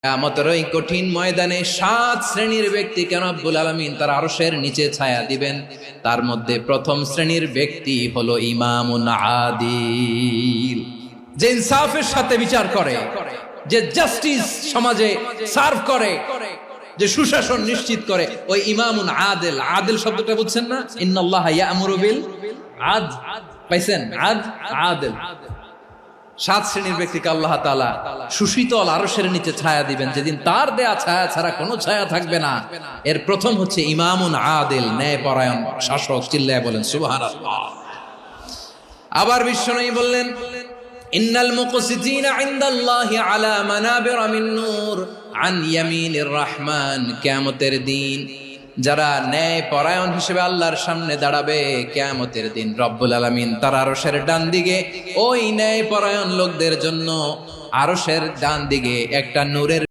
কিয়ামতের ওই কঠিন ময়দানে 7 শ্রেণীর ব্যক্তিকে রব্বুল আলামিন তার আরশের নিচে ছায়া দিবেন। তার মধ্যে প্রথম শ্রেণীর ব্যক্তি হলো ইমামুন আদিল, যে ইনসাফের সাথে বিচার করে, যে জাস্টিস সমাজে সার্ভ করে, যে সুশাসন নিশ্চিত করে, ওই ইমামুন আদিল। আদিল শব্দটা বুঝছেন না? ইন্নাল্লাহা ইয়া'মুরু বিল আদল, পাইছেন? আদিল। 7 শ্রেণীর ব্যক্তিকে আল্লাহ তাআলা সুশীতল আরশের নিচে ছায়া দিবেন, যেদিন তার দেয়া ছায়া ছাড়া কোনো ছায়া থাকবে না। এর প্রথম হচ্ছে ইমামুন আদিল, ন্যায়পরায়ণ শাসক। চিল্লায় বলেন সুবহানাল্লাহ। আবার বিশ্বনবী বললেন, ইন্নাল মুকসিতিনা ইনদাল্লাহি আলা মানাবিরা মিন নূর আন ইয়ামিনির রহমান। কিয়ামতের দিন যারা ন্যায় পরায়ণ হিসেবে আল্লাহর সামনে দাঁড়াবে, কিয়ামতের দিন রব্বুল আলামিন তার আরশের ডান দিকে ওই ন্যায় পরায়ণ লোকদের জন্য আরশের ডান দিকে একটা নূরের